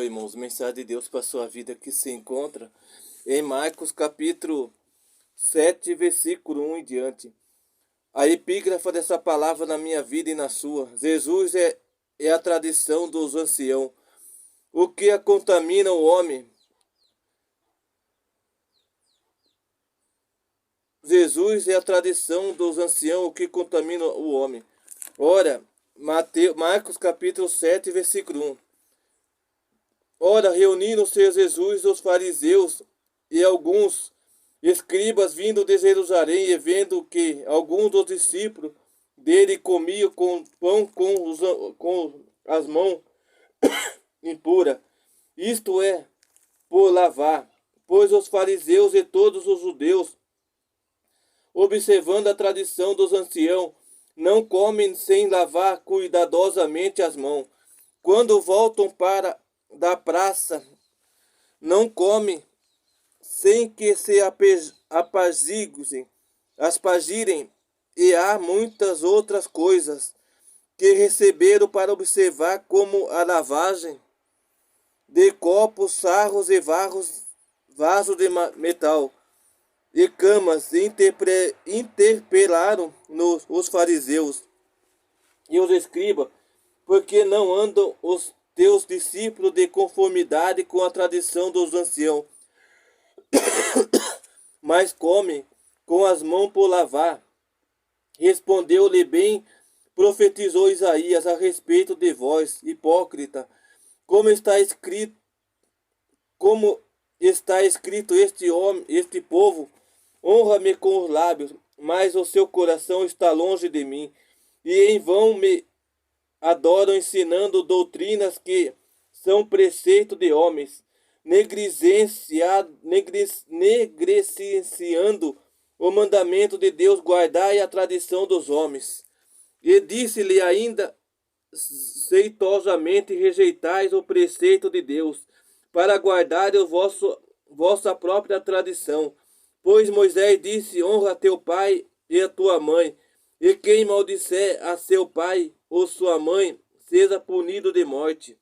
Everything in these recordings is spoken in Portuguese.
abençoe, irmãos. Mensagem de Deus para a sua vida que se encontra em Marcos capítulo 7, versículo 1 em diante. A epígrafe dessa palavra na minha vida e na sua. Jesus é a tradição dos anciãos. O que a contamina o homem? Jesus é a tradição dos anciãos, o que contamina o homem. Ora, Marcos capítulo 7, versículo 1. Ora, reunindo-se Jesus, os fariseus e alguns escribas vindo de Jerusalém, e vendo que alguns dos discípulos dele comiam com pão com as mãos impuras, isto é, por lavar. Pois os fariseus e todos os judeus, observando a tradição dos anciãos, não comem sem lavar cuidadosamente as mãos. Quando voltam para da praça, não comem sem que se aspergirem, e há muitas outras coisas que receberam para observar, como a lavagem de copos, sarros e vasos de metal e camas. Interpelaram os fariseus e os escribas, porque não andam os teus discípulos de conformidade com a tradição dos anciãos, mas come com as mãos por lavar. Respondeu-lhe bem, profetizou Isaías a respeito de vós, hipócrita, como está escrito, este povo honra-me com os lábios, mas o seu coração está longe de mim, e em vão me adoram, ensinando doutrinas que são preceito de homens, negligenciando o mandamento de Deus, guardai a tradição dos homens. E disse-lhe ainda, zeitosamente rejeitais o preceito de Deus, para guardar vossa própria tradição. Pois Moisés disse, honra teu pai e a tua mãe, e quem maldisser a seu pai ou sua mãe, seja punido de morte.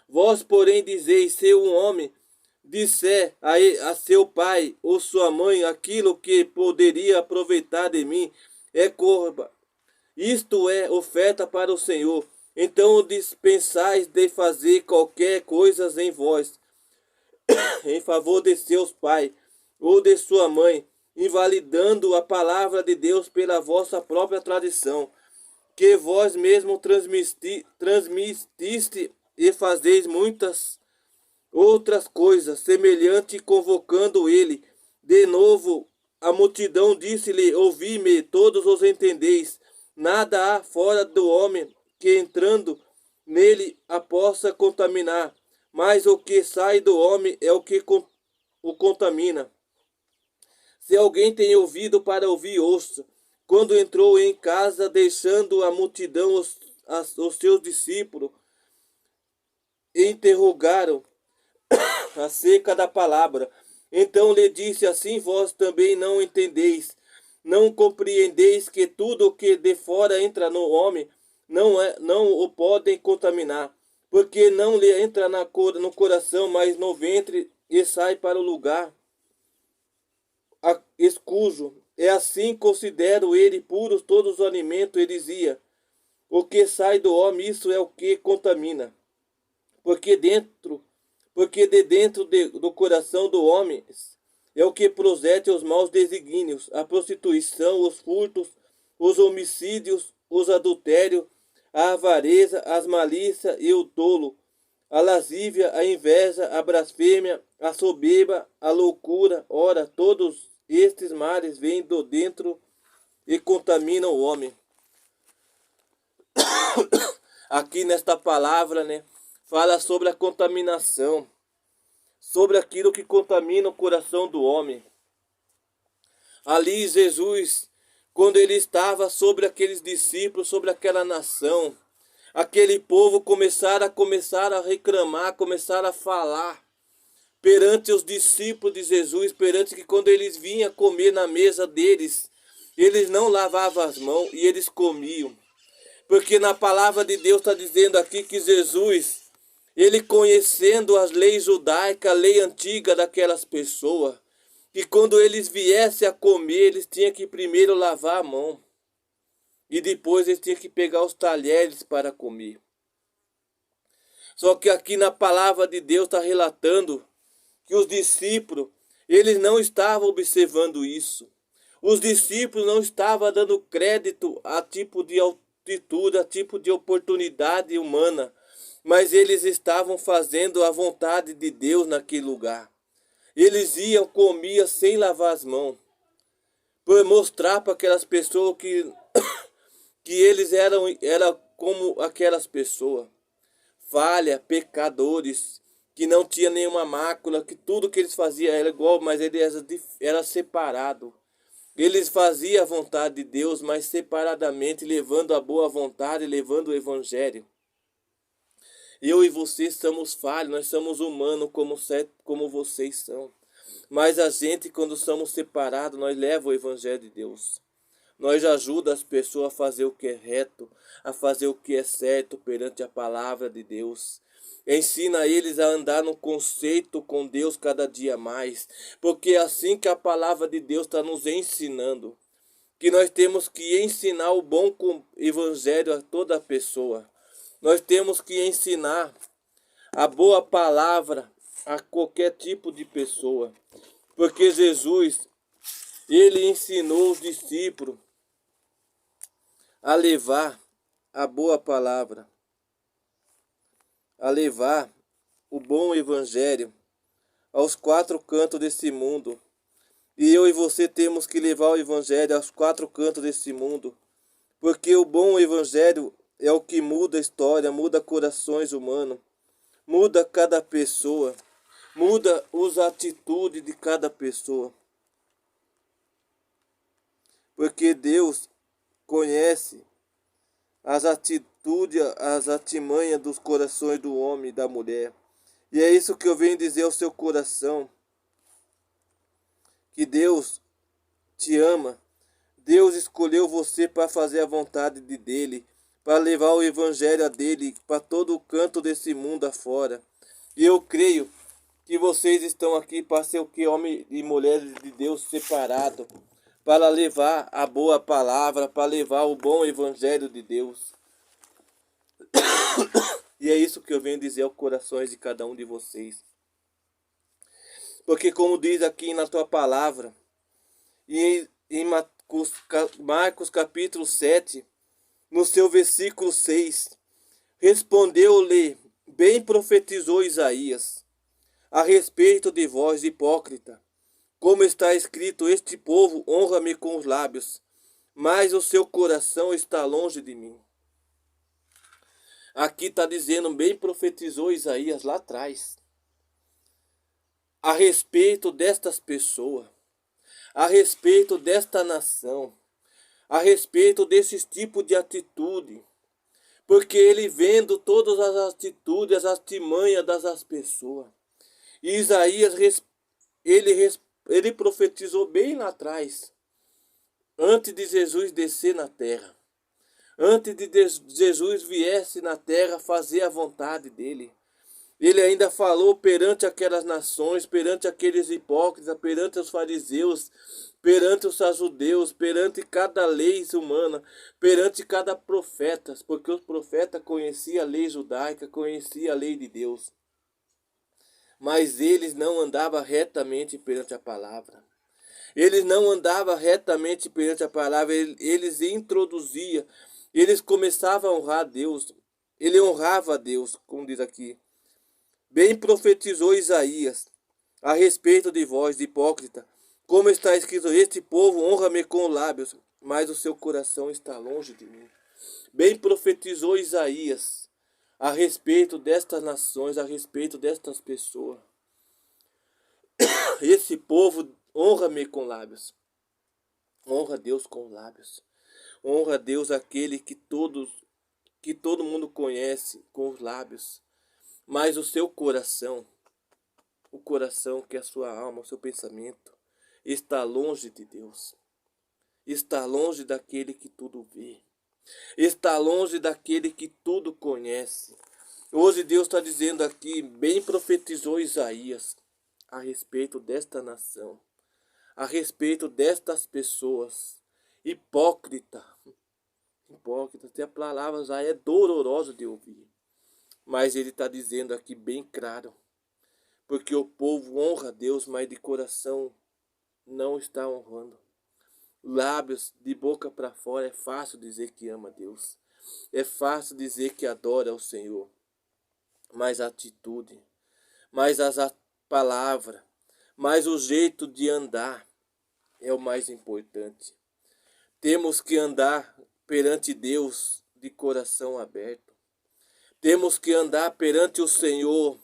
Vós, porém, dizeis, se um homem disser a seu pai ou sua mãe, aquilo que poderia aproveitar de mim é corba, isto é oferta para o Senhor, então dispensais de fazer qualquer coisa em vós, em favor de seus pais ou de sua mãe, invalidando a palavra de Deus pela vossa própria tradição, que vós mesmo transmitiste, e fazeis muitas outras coisas semelhantes. Convocando ele de novo a multidão, disse-lhe, ouvi-me, todos os entendeis, nada há fora do homem que entrando nele a possa contaminar, mas o que sai do homem é o que o contamina. Se alguém tem ouvido para ouvir, ouça. Quando entrou em casa, deixando a multidão, os seus discípulos interrogaram acerca da palavra. Então lhe disse, assim vós também não entendeis, não compreendeis que tudo o que de fora entra no homem não o podem contaminar, porque não lhe entra no coração, mas no ventre, e sai para o lugar escuso. É assim considero ele puros todos os alimentos. Ele dizia, o que sai do homem, isso é o que contamina. Porque de dentro do coração do homem é o que procede os maus desígnios, a prostituição, os furtos, os homicídios, os adultérios, a avareza, as malícias e o tolo, a lascívia, a inveja, a blasfêmia, a soberba, a loucura. Ora, todos estes males vêm do dentro e contaminam o homem. Aqui nesta palavra, fala sobre a contaminação, sobre aquilo que contamina o coração do homem. Ali Jesus, quando ele estava sobre aqueles discípulos, sobre aquela nação, aquele povo começaram a reclamar, começaram a falar perante os discípulos de Jesus, perante que quando eles vinham comer na mesa deles, eles não lavavam as mãos e eles comiam. Porque na palavra de Deus está dizendo aqui que Jesus, ele conhecendo as leis judaicas, a lei antiga daquelas pessoas, que quando eles viessem a comer, eles tinham que primeiro lavar a mão. E depois eles tinham que pegar os talheres para comer. Só que aqui na palavra de Deus está relatando que os discípulos, eles não estavam observando isso. Os discípulos não estavam dando crédito a tipo de atitude, a tipo de oportunidade humana, mas eles estavam fazendo a vontade de Deus naquele lugar. Eles iam, comiam sem lavar as mãos, por mostrar para aquelas pessoas que eles eram como aquelas pessoas, falha, pecadores, que não tinha nenhuma mácula, que tudo que eles faziam era igual, mas eles era separado. Eles faziam a vontade de Deus, mas separadamente, levando a boa vontade, levando o evangelho. Eu e vocês somos falhos, nós somos humanos como vocês são. Mas a gente, quando somos separados, nós levamos o evangelho de Deus. Nós ajudamos as pessoas a fazer o que é reto, a fazer o que é certo perante a palavra de Deus. Ensina eles a andar no conceito com Deus cada dia mais, porque é assim que a palavra de Deus está nos ensinando, que nós temos que ensinar o bom evangelho a toda pessoa. Nós temos que ensinar a boa palavra a qualquer tipo de pessoa, porque Jesus, ele ensinou os discípulos a levar a boa palavra, a levar o bom evangelho aos quatro cantos desse mundo. E eu e você temos que levar o evangelho aos quatro cantos desse mundo, porque o bom evangelho é o que muda a história, muda corações humanos, muda cada pessoa, muda as atitudes de cada pessoa. Porque Deus conhece as atitudes, as artimanhas dos corações do homem e da mulher. E é isso que eu venho dizer ao seu coração, que Deus te ama. Deus escolheu você para fazer a vontade dele, para levar o evangelho dele para todo o canto desse mundo afora. E eu creio que vocês estão aqui para ser o que? Homens e mulheres de Deus separados, para levar a boa palavra, para levar o bom evangelho de Deus. E é isso que eu venho dizer aos corações de cada um de vocês. Porque como diz aqui na tua palavra, e em Marcos capítulo 7, no seu versículo 6, respondeu-lhe, bem profetizou Isaías, a respeito de vós, hipócrita, como está escrito, este povo honra-me com os lábios, mas o seu coração está longe de mim. Aqui está dizendo, bem profetizou Isaías lá atrás, a respeito destas pessoas, a respeito desta nação, a respeito desses tipos de atitude, porque ele vendo todas as atitudes, as artimanhas das pessoas. E Isaías, ele profetizou bem lá atrás, antes de Jesus descer na terra, antes de Jesus viesse na terra fazer a vontade dele. Ele ainda falou perante aquelas nações, perante aqueles hipócritas, perante os fariseus, perante os saduceus, perante cada lei humana, perante cada profeta, porque os profetas conheciam a lei judaica, conheciam a lei de Deus. Mas eles não andavam retamente perante a palavra. Eles não andavam retamente perante a palavra, eles introduziam, eles começavam a honrar a Deus. Ele honrava a Deus, como diz aqui. Bem profetizou Isaías a respeito de vós, hipócrita, como está escrito, este povo honra-me com lábios, mas o seu coração está longe de mim. Bem profetizou Isaías a respeito destas nações, a respeito destas pessoas. Esse povo honra-me com lábios. Honra a Deus com lábios. Honra a Deus aquele que todo mundo conhece com os lábios. Mas o seu coração, o coração que é a sua alma, o seu pensamento, está longe de Deus. Está longe daquele que tudo vê. Está longe daquele que tudo conhece. Hoje Deus está dizendo aqui, bem profetizou Isaías a respeito desta nação, a respeito destas pessoas, hipócrita, até a palavra já é dolorosa de ouvir, mas ele está dizendo aqui bem claro, porque o povo honra a Deus, mas de coração não está honrando. Lábios, de boca para fora, é fácil dizer que ama a Deus, é fácil dizer que adora o Senhor, mas a atitude, mas a palavra, mas o jeito de andar é o mais importante. Temos que andar perante Deus de coração aberto. Temos que andar perante o Senhor,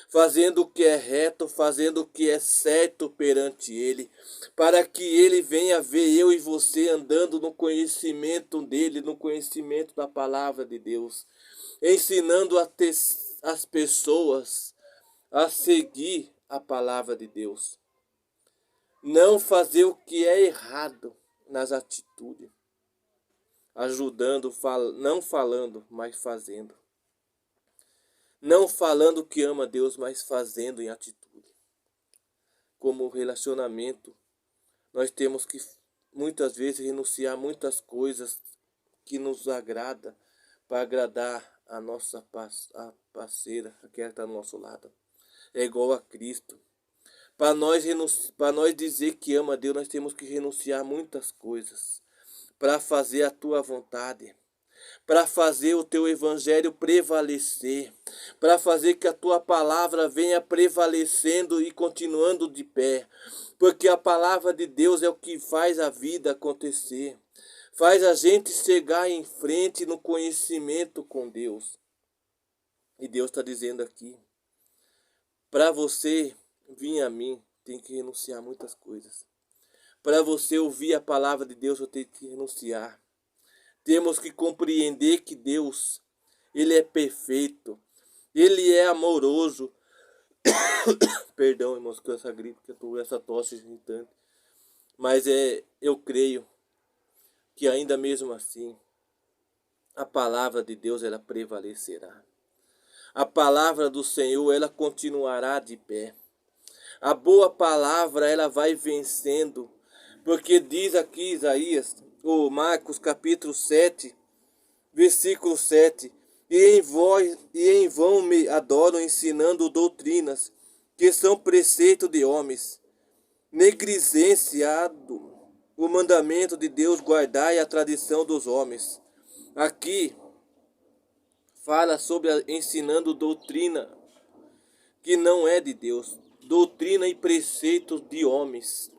fazendo o que é reto, fazendo o que é certo perante Ele, para que Ele venha ver eu e você andando no conhecimento dEle, no conhecimento da palavra de Deus, ensinando as pessoas a seguir a palavra de Deus. Não fazer o que é errado nas atitudes, ajudando, não falando, mas fazendo. Não falando que ama Deus, mas fazendo em atitude. Como relacionamento, nós temos que muitas vezes renunciar a muitas coisas que nos agrada para agradar a nossa parceira, aquela que está do nosso lado. É igual a Cristo. Para nós dizer que ama a Deus, nós temos que renunciar a muitas coisas para fazer a tua vontade, para fazer o teu evangelho prevalecer, para fazer que a tua palavra venha prevalecendo e continuando de pé, porque a palavra de Deus é o que faz a vida acontecer, faz a gente chegar em frente no conhecimento com Deus. E Deus está dizendo aqui, para você vir a mim, tem que renunciar a muitas coisas. Para você ouvir a palavra de Deus, eu tenho que renunciar. Temos que compreender que Deus, Ele é perfeito, Ele é amoroso. Perdão, irmãos, com essa gripe, que eu tô essa tosse irritante. Mas eu creio que ainda mesmo assim, a palavra de Deus, ela prevalecerá. A palavra do Senhor, ela continuará de pé. A boa palavra, ela vai vencendo. Porque diz aqui Isaías, ou Marcos capítulo 7, versículo 7, e em vão me adoram ensinando doutrinas, que são preceito de homens, negligenciado o mandamento de Deus, guardai a tradição dos homens. Aqui fala sobre ensinando doutrina que não é de Deus, doutrina e preceitos de homens.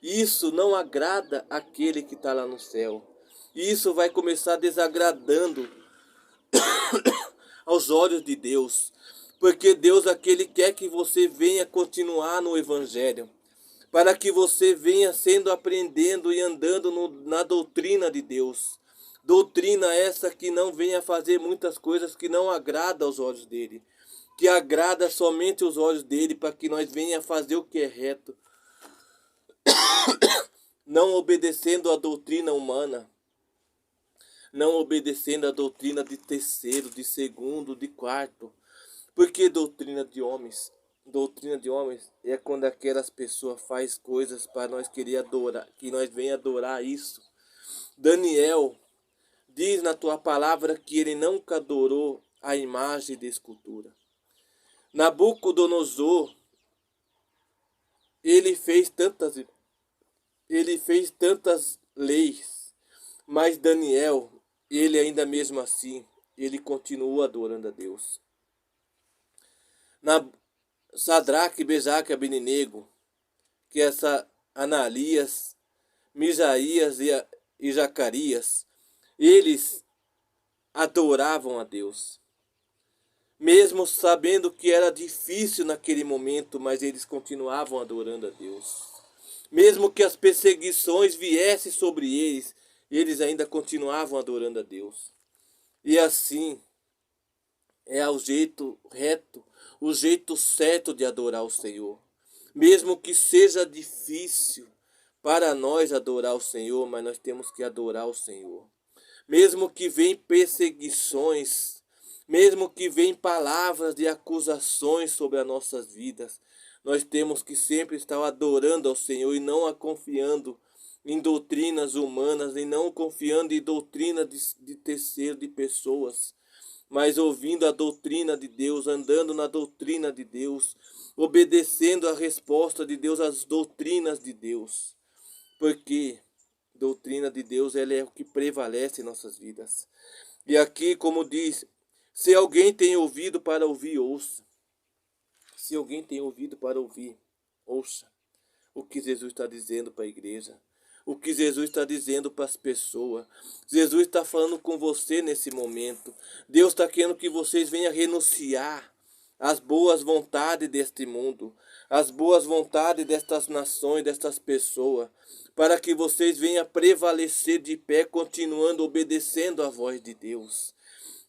Isso não agrada aquele que está lá no céu. Isso vai começar desagradando aos olhos de Deus. Porque Deus aquele quer que você venha continuar no Evangelho. Para que você venha sendo aprendendo e andando na doutrina de Deus. Doutrina essa que não venha fazer muitas coisas que não agrada aos olhos dele. Que agrada somente os olhos dele, para que nós venha fazer o que é reto. Não obedecendo a doutrina humana, não obedecendo a doutrina de terceiro, de segundo, de quarto. Porque doutrina de homens? Doutrina de homens é quando aquelas pessoas faz coisas para nós querer adorar, que nós venha adorar isso. Daniel diz na tua palavra que ele nunca adorou a imagem de escultura. Nabucodonosor, ele fez tantas leis, mas Daniel, ele ainda mesmo assim, ele continua adorando a Deus. Sadraque, Mesaque e Abednego, que essa Ananias, Misaías e Zacarias, eles adoravam a Deus. Mesmo sabendo que era difícil naquele momento, mas eles continuavam adorando a Deus. Mesmo que as perseguições viessem sobre eles, eles ainda continuavam adorando a Deus. E assim é o jeito reto, o jeito certo de adorar o Senhor. Mesmo que seja difícil para nós adorar o Senhor, mas nós temos que adorar o Senhor. Mesmo que venham perseguições, Mesmo que venham palavras de acusações sobre as nossas vidas, nós temos que sempre estar adorando ao Senhor e não a confiando em doutrinas humanas, e não confiando em doutrina de terceiro, de pessoas, mas ouvindo a doutrina de Deus, andando na doutrina de Deus, obedecendo a resposta de Deus às doutrinas de Deus. Porque doutrina de Deus, ela é o que prevalece em nossas vidas. E aqui, como diz, se alguém tem ouvido para ouvir, ouça. Se alguém tem ouvido para ouvir, ouça o que Jesus está dizendo para a igreja. O que Jesus está dizendo para as pessoas. Jesus está falando com você nesse momento. Deus está querendo que vocês venham renunciar às boas vontades deste mundo, às boas vontades destas nações, destas pessoas, para que vocês venham prevalecer de pé, continuando obedecendo a voz de Deus.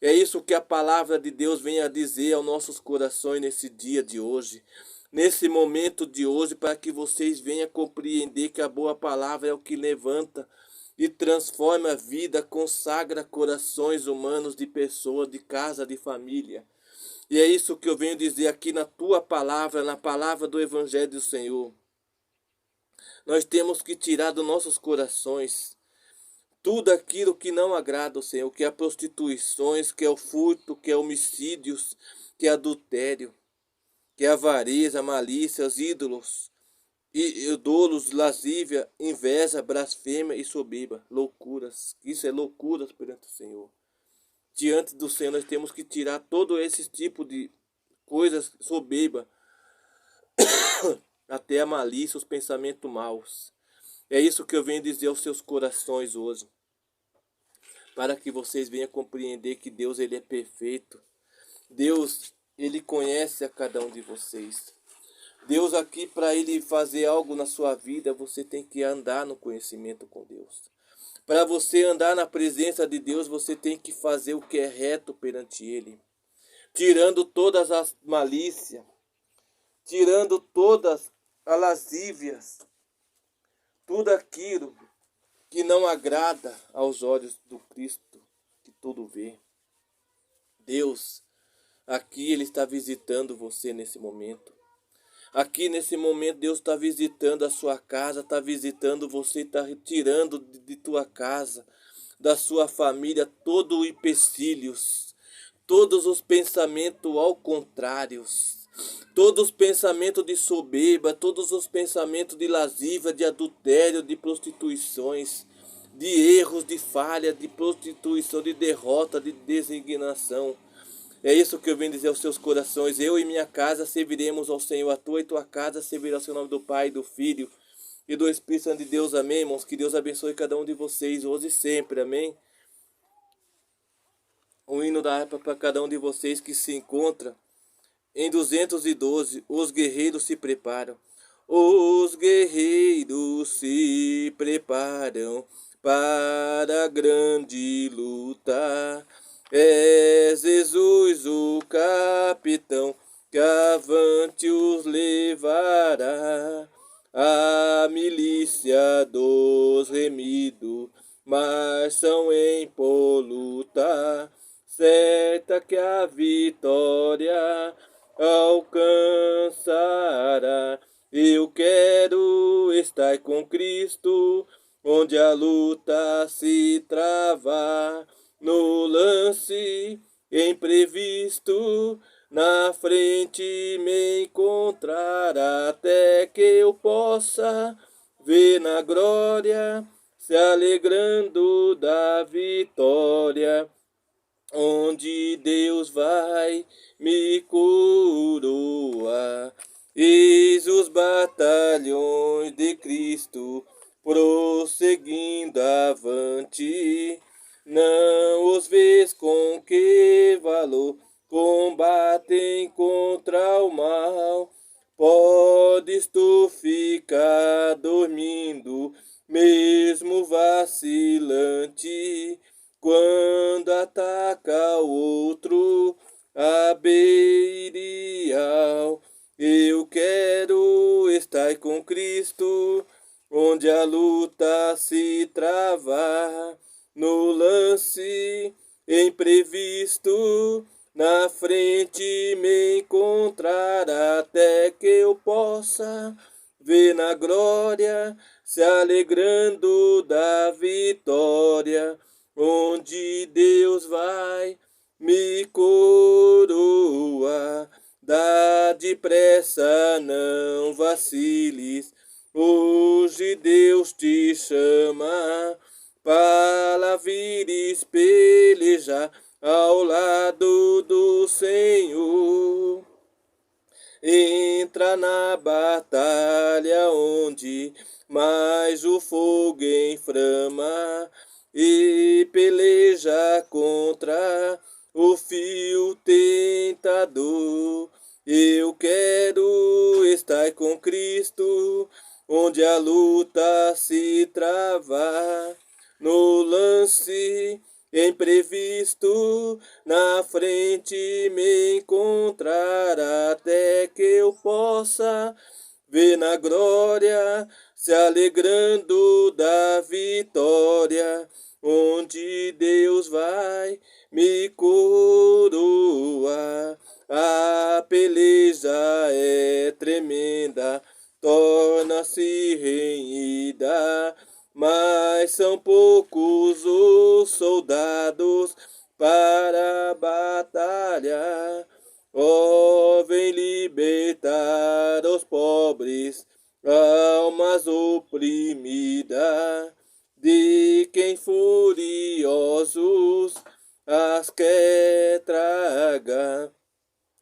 É isso que a palavra de Deus vem a dizer aos nossos corações nesse dia de hoje, nesse momento de hoje, para que vocês venham compreender que a boa palavra é o que levanta e transforma a vida, consagra corações humanos de pessoas, de casa, de família. E é isso que eu venho dizer aqui na tua palavra, na palavra do Evangelho do Senhor. Nós temos que tirar dos nossos corações tudo aquilo que não agrada ao Senhor, que é prostituições, que é o furto, que é homicídios, que é adultério, que é avareza, malícia, os ídolos, e dolos, lascívia, inveja, blasfêmia e soberba, loucuras. Isso é loucuras perante o Senhor. Diante do Senhor nós temos que tirar todo esse tipo de coisas soberba, até a malícia, os pensamentos maus. É isso que eu venho dizer aos seus corações hoje, para que vocês venham compreender que Deus, ele é perfeito. Deus, ele conhece a cada um de vocês. Deus aqui, para ele fazer algo na sua vida, você tem que andar no conhecimento com Deus. Para você andar na presença de Deus, você tem que fazer o que é reto perante ele, tirando todas as malícias, tirando todas as lascívias, tudo aquilo que não agrada aos olhos do Cristo, que tudo vê. Deus, aqui ele está visitando você nesse momento. Aqui nesse momento Deus está visitando a sua casa, está visitando você, está retirando de tua casa, da sua família, todo o empecilhos, todos os pensamentos ao contrário, todos os pensamentos de soberba, todos os pensamentos de lascívia, de adultério, de prostituições, de erros, de falha, de prostituição, de derrota, de designação. É isso que eu venho dizer aos seus corações. Eu e minha casa serviremos ao Senhor. A tua e tua casa servirá ao seu nome do Pai, do Filho e do Espírito Santo de Deus. Amém, irmãos? Que Deus abençoe cada um de vocês hoje e sempre. Amém? O hino da harpa para cada um de vocês que se encontra em 212. Os guerreiros se preparam. Os guerreiros se preparam para a grande luta. É Jesus o capitão que avante os levará. A milícia dos remidos marcham em poluta, certa que a vitória alcançará. Eu quero estar com Cristo, onde a luta se trava. No lance imprevisto, na frente me encontrar, até que eu possa ver na glória, se alegrando da vitória, onde Deus vai me coroar. Eis os batalhões de Cristo prosseguindo avante. Não os vês com que valor combatem contra o mal. Podes tu ficar dormindo, mesmo vacilante, quando ataca o outro a Belial. Eu quero estar com Cristo, onde a luta se travar. No lance imprevisto, na frente me encontrar, até que eu possa ver na glória, se alegrando da vitória, onde Deus vai me coroar. Dá depressa, não vaciles, hoje Deus te chama para vires pelejar ao lado do Senhor. Entra na batalha onde mais o fogo inflama e peleja contra o fio tentador. Eu quero estar com Cristo, onde a luta se trava, no lance imprevisto, na frente me encontrar, até que eu possa ver na glória, se alegrando da vitória, onde Deus vai me coroar. A peleja é tremenda, torna-se renhida, mas são poucos os soldados para a batalha. Oh, vem libertar os pobres, almas oprimidas, de quem furiosos as quer tragar.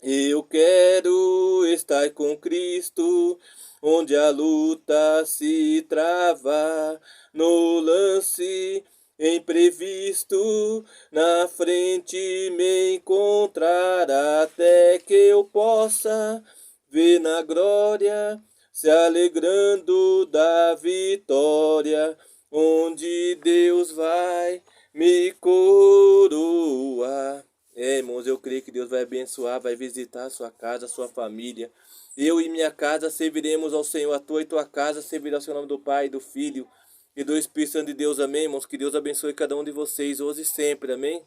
Eu quero estar com Cristo, onde a luta se trava, no lance imprevisto, na frente me encontrar, até que eu possa ver na glória, se alegrando da vitória, onde Deus vai me coroar. Irmãos, eu creio que Deus vai abençoar, vai visitar a sua casa, a sua família. Eu e minha casa serviremos ao Senhor, a tua e tua casa servirá ao seu nome do Pai, do Filho e do Espírito Santo de Deus. Amém, irmãos? Que Deus abençoe cada um de vocês hoje e sempre. Amém?